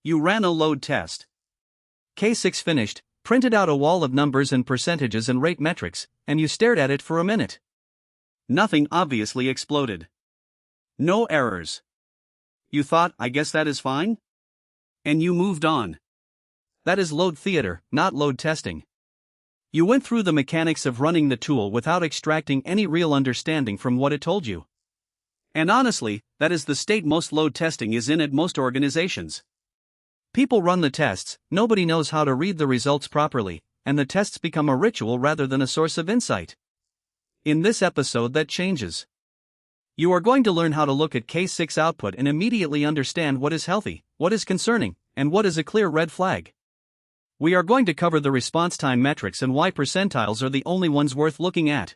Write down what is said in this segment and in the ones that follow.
You ran a load test. K6 finished, printed out a wall of numbers and percentages and rate metrics, and you stared at it for a minute. Nothing obviously exploded. No errors. You thought, I guess that is fine? And you moved on. That is load theater, not load testing. You went through the mechanics of running the tool without extracting any real understanding from what it told you. And honestly, that is the state most load testing is in at most organizations. People run the tests, nobody knows how to read the results properly, and the tests become a ritual rather than a source of insight. In this episode, that changes. You are going to learn how to look at K6 output and immediately understand what is healthy, what is concerning, and what is a clear red flag. We are going to cover the response time metrics and why percentiles are the only ones worth looking at.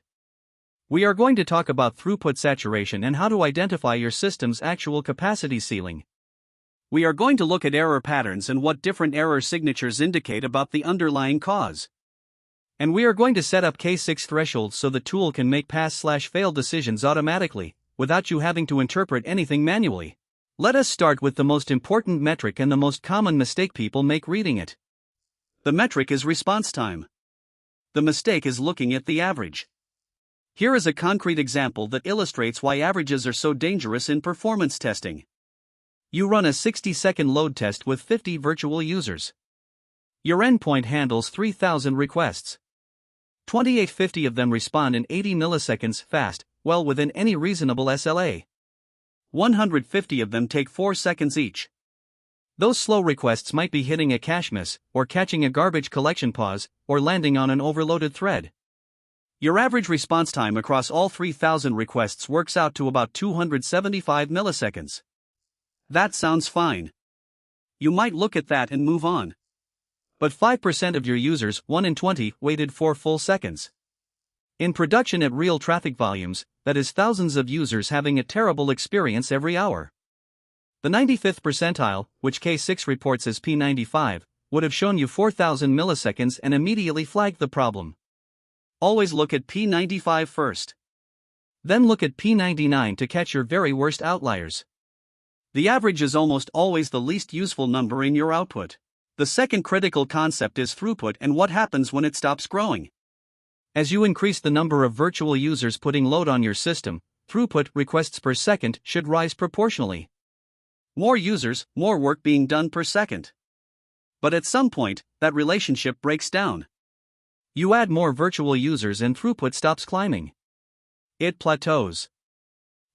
We are going to talk about throughput saturation and how to identify your system's actual capacity ceiling. We are going to look at error patterns and what different error signatures indicate about the underlying cause. And we are going to set up K6 thresholds so the tool can make pass/fail decisions automatically, without you having to interpret anything manually. Let us start with the most important metric and the most common mistake people make reading it. The metric is response time. The mistake is looking at the average. Here is a concrete example that illustrates why averages are so dangerous in performance testing. You run a 60-second load test with 50 virtual users. Your endpoint handles 3,000 requests. 2850 of them respond in 80 milliseconds fast, well within any reasonable SLA. 150 of them take 4 seconds each. Those slow requests might be hitting a cache miss, or catching a garbage collection pause, or landing on an overloaded thread. Your average response time across all 3,000 requests works out to about 275 milliseconds. That sounds fine. You might look at that and move on. But 5% of your users, 1 in 20, waited 4 full seconds. In production at real traffic volumes, that is thousands of users having a terrible experience every hour. The 95th percentile, which K6 reports as P95, would have shown you 4,000 milliseconds and immediately flagged the problem. Always look at P95 first. Then look at P99 to catch your very worst outliers. The average is almost always the least useful number in your output. The second critical concept is throughput and what happens when it stops growing. As you increase the number of virtual users putting load on your system, throughput requests per second should rise proportionally. More users, more work being done per second. But at some point, that relationship breaks down. You add more virtual users and throughput stops climbing. It plateaus.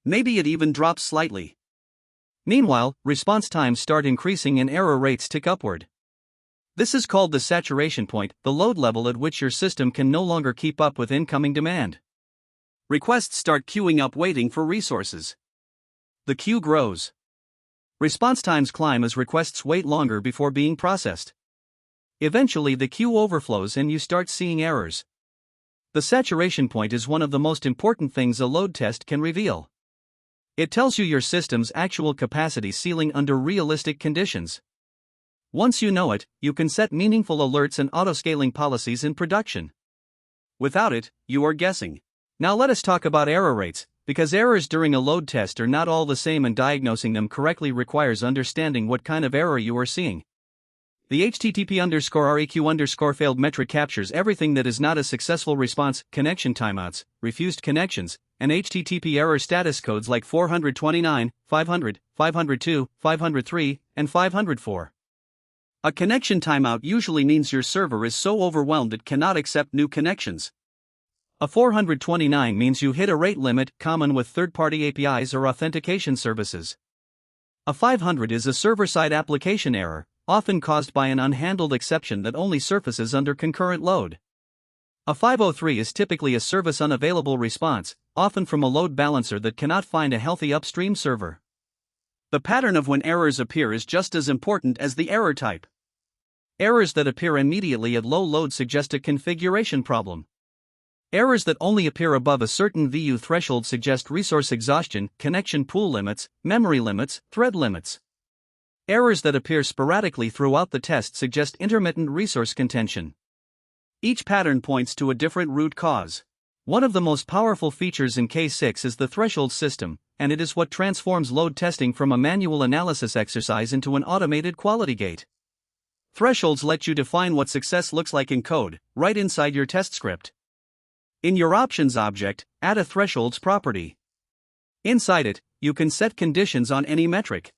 Maybe it even drops slightly. Meanwhile, response times start increasing and error rates tick upward. This is called the saturation point, the load level at which your system can no longer keep up with incoming demand. Requests start queuing up waiting for resources. The queue grows. Response times climb as requests wait longer before being processed. Eventually the queue overflows and you start seeing errors. The saturation point is one of the most important things a load test can reveal. It tells you your system's actual capacity ceiling under realistic conditions. Once you know it, you can set meaningful alerts and autoscaling policies in production. Without it, you are guessing. Now let us talk about error rates, because errors during a load test are not all the same and diagnosing them correctly requires understanding what kind of error you are seeing. The HTTP_REQ_failed metric captures everything that is not a successful response, connection timeouts, refused connections, and HTTP error status codes like 429, 500, 502, 503, and 504. A connection timeout usually means your server is so overwhelmed it cannot accept new connections. A 429 means you hit a rate limit common with third-party APIs or authentication services. A 500 is a server-side application error, often caused by an unhandled exception that only surfaces under concurrent load. A 503 is typically a service unavailable response, often from a load balancer that cannot find a healthy upstream server. The pattern of when errors appear is just as important as the error type. Errors that appear immediately at low load suggest a configuration problem. Errors that only appear above a certain VU threshold suggest resource exhaustion, connection pool limits, memory limits, thread limits. Errors that appear sporadically throughout the test suggest intermittent resource contention. Each pattern points to a different root cause. One of the most powerful features in K6 is the threshold system, and it is what transforms load testing from a manual analysis exercise into an automated quality gate. Thresholds let you define what success looks like in code, right inside your test script. In your options object, add a thresholds property. Inside it, you can set conditions on any metric.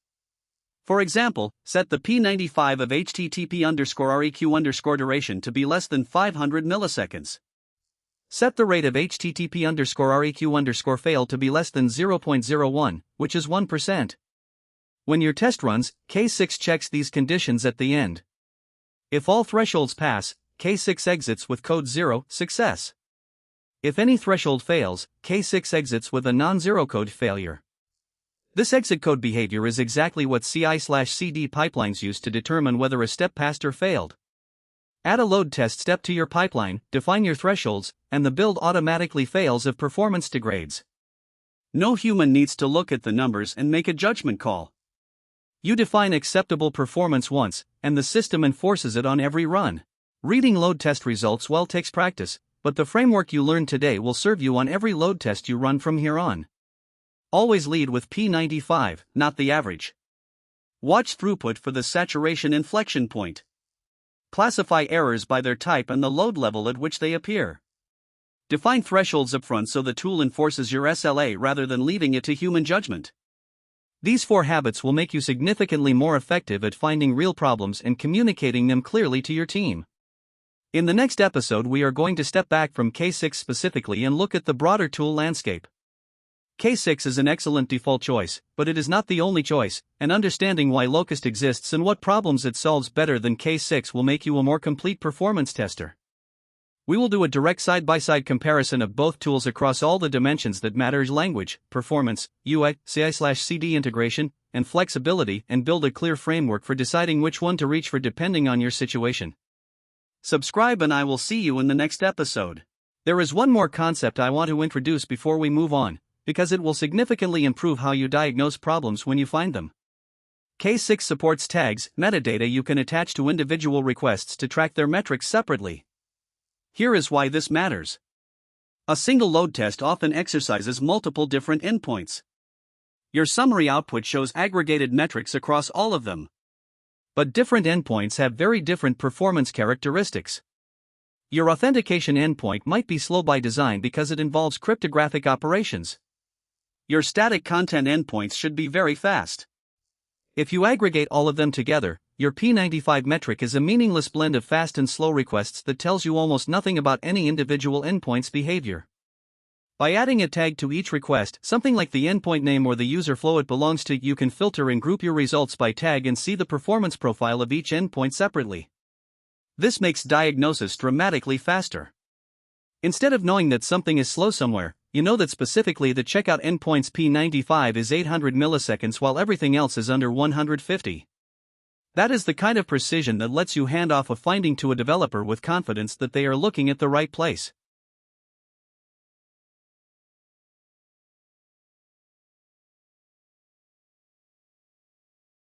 For example, set the P95 of HTTP_REQ_ duration to be less than 500 milliseconds. Set the rate of HTTP_REQ_ fail to be less than 0.01, which is 1%. When your test runs, K6 checks these conditions at the end. If all thresholds pass, K6 exits with code 0, success. If any threshold fails, K6 exits with a non-zero code failure. This exit code behavior is exactly what CI/CD pipelines use to determine whether a step passed or failed. Add a load test step to your pipeline, define your thresholds, and the build automatically fails if performance degrades. No human needs to look at the numbers and make a judgment call. You define acceptable performance once, and the system enforces it on every run. Reading load test results well takes practice, but the framework you learned today will serve you on every load test you run from here on. Always lead with P95, not the average. Watch throughput for the saturation inflection point. Classify errors by their type and the load level at which they appear. Define thresholds upfront so the tool enforces your SLA rather than leaving it to human judgment. These 4 habits will make you significantly more effective at finding real problems and communicating them clearly to your team. In the next episode, we are going to step back from K6 specifically and look at the broader tool landscape. K6 is an excellent default choice, but it is not the only choice, and understanding why Locust exists and what problems it solves better than K6 will make you a more complete performance tester. We will do a direct side-by-side comparison of both tools across all the dimensions that matter: language, performance, UI, CI/CD integration, and flexibility, and build a clear framework for deciding which one to reach for depending on your situation. Subscribe and I will see you in the next episode. There is one more concept I want to introduce before we move on, because it will significantly improve how you diagnose problems when you find them. K6 supports tags, metadata you can attach to individual requests to track their metrics separately. Here is why this matters. A single load test often exercises multiple different endpoints. Your summary output shows aggregated metrics across all of them. But different endpoints have very different performance characteristics. Your authentication endpoint might be slow by design because it involves cryptographic operations. Your static content endpoints should be very fast. If you aggregate all of them together, your P95 metric is a meaningless blend of fast and slow requests that tells you almost nothing about any individual endpoint's behavior. By adding a tag to each request, something like the endpoint name or the user flow it belongs to, you can filter and group your results by tag and see the performance profile of each endpoint separately. This makes diagnosis dramatically faster. Instead of knowing that something is slow somewhere, you know that specifically the checkout endpoint's P95 is 800 milliseconds while everything else is under 150. That is the kind of precision that lets you hand off a finding to a developer with confidence that they are looking at the right place.